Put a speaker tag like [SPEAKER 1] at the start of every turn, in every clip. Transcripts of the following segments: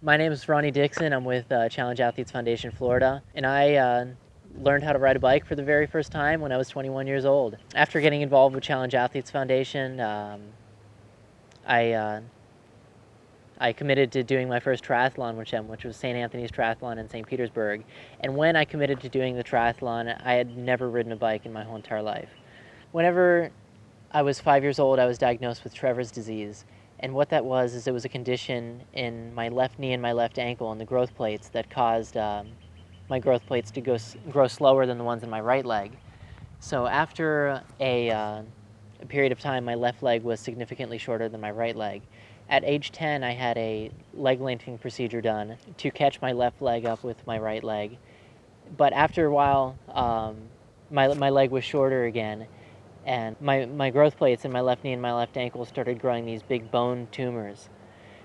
[SPEAKER 1] My name is Ronnie Dickson. I'm with Challenge Athletes Foundation Florida, and I learned how to ride a bike for the very first time when I was 21 years old. After getting involved with Challenge Athletes Foundation, I I committed to doing my first triathlon, which was St. Anthony's Triathlon in St. Petersburg. And when I committed to doing the triathlon, I had never ridden a bike in my whole entire life. Whenever I was 5 years old, I was diagnosed with Trevor's disease. And what that was is it was a condition in my left knee and my left ankle and the growth plates that caused my growth plates to grow slower than the ones in my right leg. So after a period of time, my left leg was significantly shorter than my right leg. At age 10, I had a leg lengthening procedure done to catch my left leg up with my right leg. But after a while, my leg was shorter again, and my growth plates in my left knee and my left ankle started growing these big bone tumors.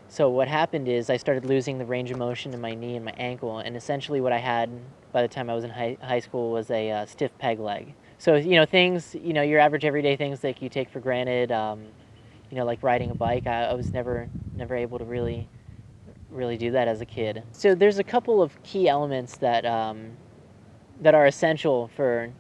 [SPEAKER 1] So what happened is I started losing the range of motion in my knee and my ankle, and essentially what I had by the time I was in high school was a stiff peg leg. So, things, your average everyday things that you take for granted, like riding a bike, I was never able to really do that as a kid. So there's a couple of key elements that are essential for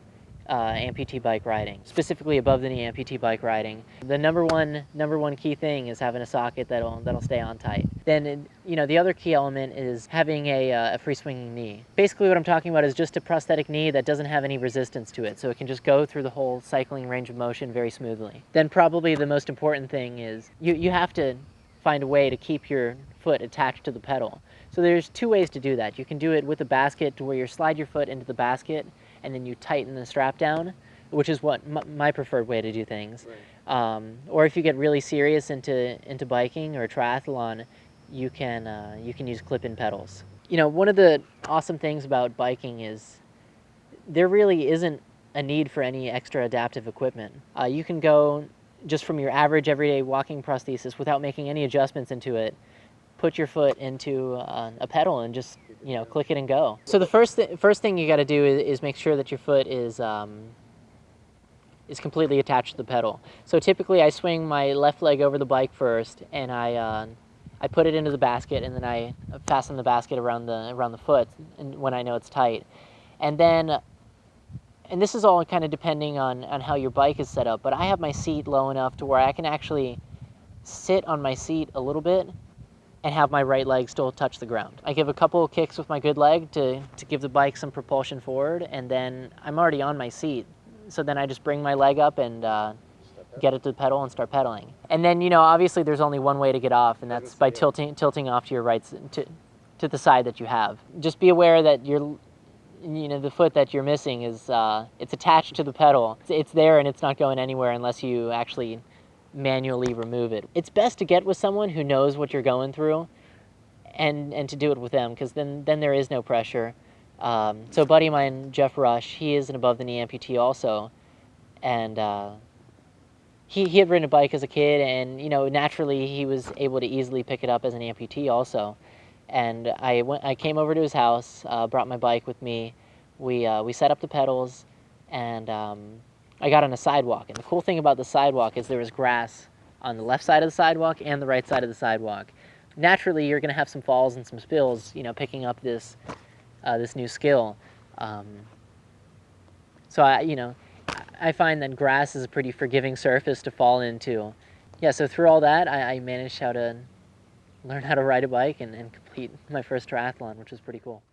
[SPEAKER 1] amputee bike riding, specifically above the knee amputee bike riding. The number one key thing is having a socket that'll stay on tight. Then the other key element is having a free swinging knee. Basically what I'm talking about is just a prosthetic knee that doesn't have any resistance to it, so it can just go through the whole cycling range of motion very smoothly. Then probably the most important thing is you have to find a way to keep your foot attached to the pedal. So there's two ways to do that. You can do it with a basket, to where you slide your foot into the basket and then you tighten the strap down, which is what my preferred way to do things. Right. Or if you get really serious into biking or triathlon, you can use clip-in pedals. One of the awesome things about biking is there really isn't a need for any extra adaptive equipment. You can go just from your average everyday walking prosthesis without making any adjustments into it, put your foot into a pedal and just click it and go. So the first thing you got to do is make sure that your foot is completely attached to the pedal. So typically I swing my left leg over the bike first, and I put it into the basket, and then I fasten the basket around the foot, and when I know it's tight. And this is all kind of depending on how your bike is set up, but I have my seat low enough to where I can actually sit on my seat a little bit and have my right leg still touch the ground. I give a couple of kicks with my good leg to give the bike some propulsion forward, and then I'm already on my seat. So then I just bring my leg up and get it to the pedal and start pedaling. And then, obviously there's only one way to get off, and that's by tilting off to your right, to the side that you have. Just be aware that the foot that you're missing is, it's attached to the pedal. It's there and it's not going anywhere unless you actually manually remove it. It's best to get with someone who knows what you're going through and to do it with them, because then there is no pressure. So a buddy of mine, Jeff Rush, he is an above-the-knee amputee also, and he had ridden a bike as a kid, and naturally he was able to easily pick it up as an amputee also. And I came over to his house, brought my bike with me, we set up the pedals, and I got on a sidewalk. And the cool thing about the sidewalk is there was grass on the left side of the sidewalk and the right side of the sidewalk. Naturally, you're going to have some falls and some spills, picking up this new skill. So I find that grass is a pretty forgiving surface to fall into. Yeah, so through all that, I managed to learn how to ride a bike and complete my first triathlon, which was pretty cool.